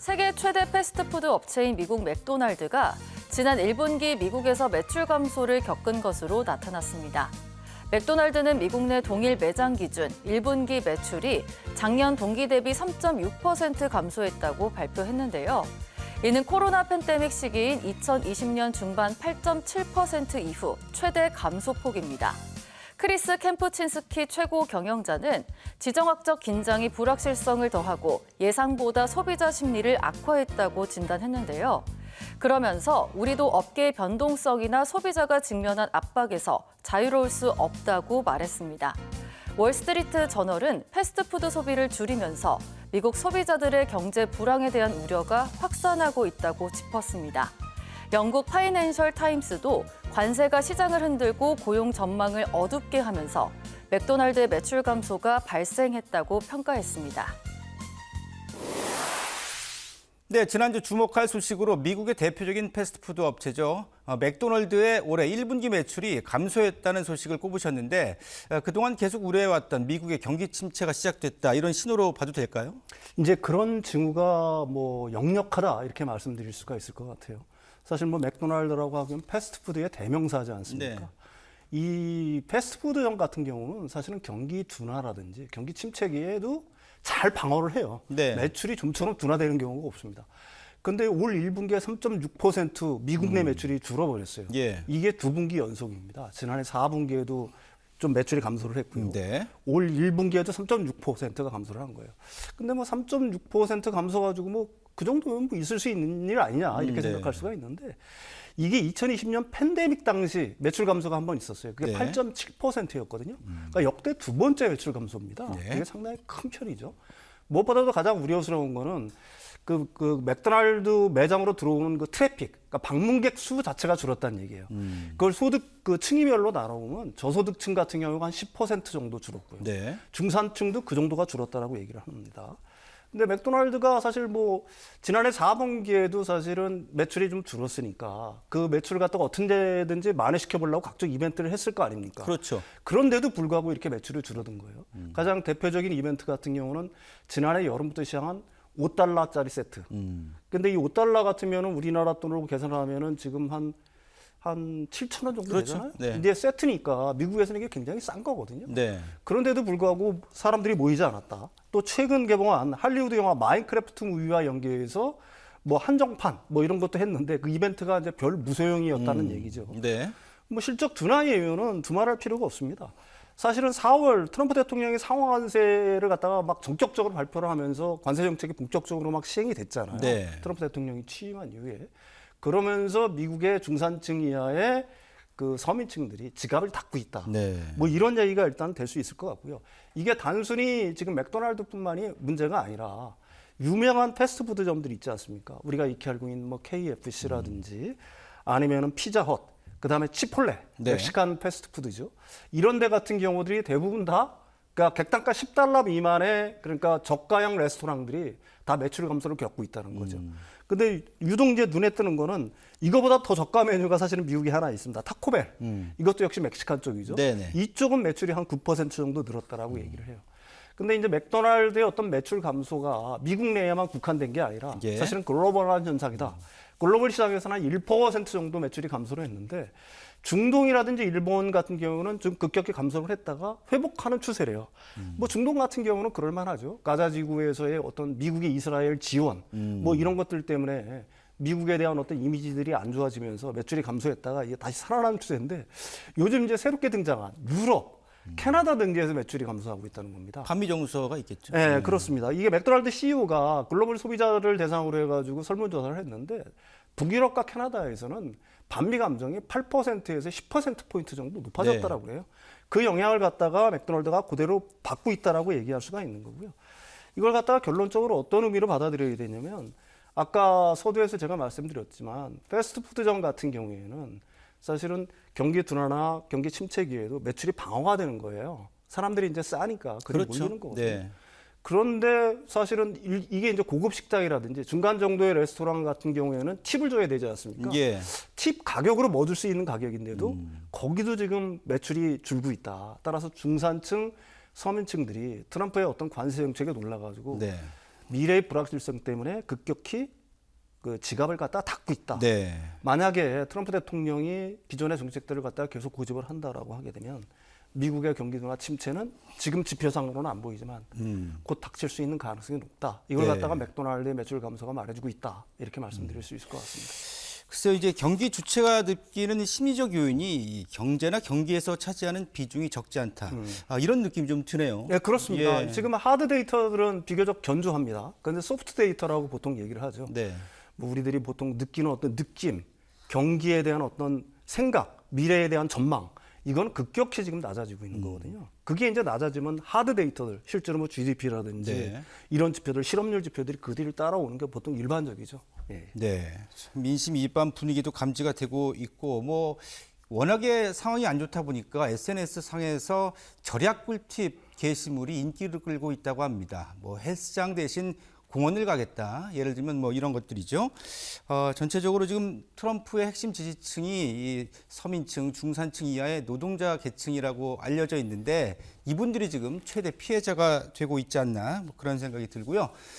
세계 최대 패스트푸드 업체인 미국 맥도날드가 지난 1분기 미국에서 매출 감소를 겪은 것으로 나타났습니다. 맥도날드는 미국 내 동일 매장 기준 1분기 매출이 작년 동기 대비 3.6% 감소했다고 발표했는데요. 이는 코로나 팬데믹 시기인 2020년 중반 8.7% 이후 최대 감소폭입니다. 크리스 캠프친스키 최고 경영자는 지정학적 긴장이 불확실성을 더하고 예상보다 소비자 심리를 악화했다고 진단했는데요. 그러면서 우리도 업계의 변동성이나 소비자가 직면한 압박에서 자유로울 수 없다고 말했습니다. 월스트리트 저널은 패스트푸드 소비를 줄이면서 미국 소비자들의 경제 불황에 대한 우려가 확산하고 있다고 짚었습니다. 영국 파이낸셜 타임스도 관세가 시장을 흔들고 고용 전망을 어둡게 하면서 맥도날드의 매출 감소가 발생했다고 평가했습니다. 네, 지난주 주목할 소식으로 미국의 대표적인 패스트푸드 업체죠. 맥도날드의 올해 1분기 매출이 감소했다는 소식을 꼽으셨는데 그동안 계속 우려해왔던 미국의 경기 침체가 시작됐다. 이런 신호로 봐도 될까요? 이제 그런 징후가 역력하다 이렇게 말씀드릴 수가 있을 것 같아요. 사실 맥도날드라고 하면 패스트푸드의 대명사지 않습니까? 네. 이 패스트푸드점 같은 경우는 사실은 경기 둔화라든지 경기 침체기에도 잘 방어를 해요. 네. 매출이 좀처럼 둔화되는 경우가 없습니다. 근데 올 1분기에 3.6% 미국 내 매출이 줄어버렸어요. 예. 이게 두 분기 연속입니다. 지난해 4분기에도 좀 매출이 감소를 했고요. 네. 올 1분기에도 3.6%가 감소를 한 거예요. 근데 3.6% 감소 가지고 그 정도면 있을 수 있는 일 아니냐 이렇게 네. 생각할 수가 있는데 이게 2020년 팬데믹 당시 매출 감소가 한 번 있었어요. 그게 네. 8.7%였거든요. 그러니까 역대 두 번째 매출 감소입니다. 네. 이게 상당히 큰 편이죠. 무엇보다도 가장 우려스러운 거는 그 맥도날드 매장으로 들어오는 그 트래픽, 그러니까 방문객 수 자체가 줄었다는 얘기예요. 그걸 소득 그 층위별로 나눠보면 저소득층 같은 경우가 한 10% 정도 줄었고요. 네. 중산층도 그 정도가 줄었다라고 얘기를 합니다. 근데 맥도날드가 사실 지난해 4분기에도 사실은 매출이 좀 줄었으니까 그 매출을 갖다가 어떤 데든지 만회시켜 보려고 각종 이벤트를 했을 거 아닙니까? 그렇죠. 그런데도 불구하고 이렇게 매출이 줄어든 거예요. 가장 대표적인 이벤트 같은 경우는 지난해 여름부터 시작한 $5짜리 세트. 근데 이 $5 같으면은 우리나라 돈으로 계산을 하면은 지금 한 7,000원 정도 그렇죠. 되잖아요. 네. 근데 세트니까 미국에서는 이게 굉장히 싼 거거든요. 네. 그런데도 불구하고 사람들이 모이지 않았다. 또 최근 개봉한 할리우드 영화 마인크래프트 무비와 연계해서 한정판 이런 것도 했는데 그 이벤트가 이제 별 무소용이었다는 얘기죠. 네. 실적 둔화 예외는 두말할 필요가 없습니다. 사실은 4월 트럼프 대통령이 상호관세를 갖다가 전격적으로 발표를 하면서 관세 정책이 본격적으로 시행이 됐잖아요. 네. 트럼프 대통령이 취임한 이후에. 그러면서 미국의 중산층 이하의 그 서민층들이 지갑을 닫고 있다. 네. 이런 얘기가 일단 될 수 있을 것 같고요. 이게 단순히 지금 맥도날드뿐만이 문제가 아니라 유명한 패스트푸드점들이 있지 않습니까? 우리가 익히 알고 있는 KFC라든지 아니면은 피자헛, 그다음에 치폴레, 네. 멕시칸 패스트푸드죠. 이런 데 같은 경우들이 대부분 다 그러니까 객단가 $10 미만의 그러니까 저가형 레스토랑들이 다 매출 감소를 겪고 있다는 거죠. 근데 유독 이제 눈에 뜨는 거는 이거보다 더 저가 메뉴가 사실은 미국에 하나 있습니다. 타코벨. 이것도 역시 멕시칸 쪽이죠. 네네. 이쪽은 매출이 한 9% 정도 늘었다라고 얘기를 해요. 근데 이제 맥도날드의 어떤 매출 감소가 미국 내에만 국한된 게 아니라 예. 사실은 글로벌한 현상이다. 글로벌 시장에서는 한 1% 정도 매출이 감소를 했는데 중동이라든지 일본 같은 경우는 좀 급격히 감소를 했다가 회복하는 추세래요. 중동 같은 경우는 그럴 만하죠. 가자 지구에서의 어떤 미국의 이스라엘 지원 이런 것들 때문에 미국에 대한 어떤 이미지들이 안 좋아지면서 매출이 감소했다가 이게 다시 살아나는 추세인데 요즘 이제 새롭게 등장한 유럽, 캐나다 등지에서 매출이 감소하고 있다는 겁니다. 반미 정서가 있겠죠. 네, 그렇습니다. 이게 맥도날드 CEO가 글로벌 소비자를 대상으로 해가지고 설문조사를 했는데 북유럽과 캐나다에서는 반미 감정이 8%에서 10%포인트 정도 높아졌다라고 그래요. 그 영향을 갖다가 맥도날드가 그대로 받고 있다라고 얘기할 수가 있는 거고요. 이걸 갖다가 결론적으로 어떤 의미로 받아들여야 되냐면 아까 서두에서 제가 말씀드렸지만 패스트푸드점 같은 경우에는 사실은 경기 둔화나 경기 침체기에도 매출이 방어가 되는 거예요. 사람들이 이제 싸니까 그렇죠. 몰리는 거거든요. 네. 그런데 사실은 이게 이제 고급 식당이라든지 중간 정도의 레스토랑 같은 경우에는 팁을 줘야 되지 않습니까? 예. 팁 가격으로 뭐 줄 수 있는 가격인데도 거기도 지금 매출이 줄고 있다. 따라서 중산층, 서민층들이 트럼프의 어떤 관세 정책에 놀라가지고 네. 미래의 불확실성 때문에 급격히 그 지갑을 갖다 닫고 있다. 네. 만약에 트럼프 대통령이 기존의 정책들을 갖다가 계속 고집을 한다라고 하게 되면 미국의 경기 둔화 침체는 지금 지표상으로는 안 보이지만 곧 닥칠 수 있는 가능성이 높다. 이걸 네. 갖다가 맥도날드의 매출 감소가 말해주고 있다. 이렇게 말씀드릴 수 있을 것 같습니다. 글쎄요, 이제 경기 주체가 느끼는 심리적 요인이 이 경제나 경기에서 차지하는 비중이 적지 않다. 이런 느낌이 좀 드네요. 네, 그렇습니다. 예. 지금 하드 데이터들은 비교적 견조합니다. 그런데 소프트 데이터라고 보통 얘기를 하죠. 네. 뭐 우리들이 보통 느끼는 어떤 느낌, 경기에 대한 어떤 생각, 미래에 대한 전망, 이건 급격히 지금 낮아지고 있는 거거든요. 그게 이제 낮아지면 하드 데이터들, 실제로 뭐 GDP라든지 네. 이런 지표들, 실업률 지표들이 그 뒤를 따라오는 게 보통 일반적이죠. 예. 네. 민심 이반 분위기도 감지가 되고 있고 뭐 워낙에 상황이 안 좋다 보니까 SNS 상에서 절약 꿀팁 게시물이 인기를 끌고 있다고 합니다. 뭐 헬스장 대신 공원을 가겠다. 예를 들면 뭐 이런 것들이죠. 전체적으로 지금 트럼프의 핵심 지지층이 이 서민층, 중산층 이하의 노동자 계층이라고 알려져 있는데 이분들이 지금 최대 피해자가 되고 있지 않나 뭐 그런 생각이 들고요.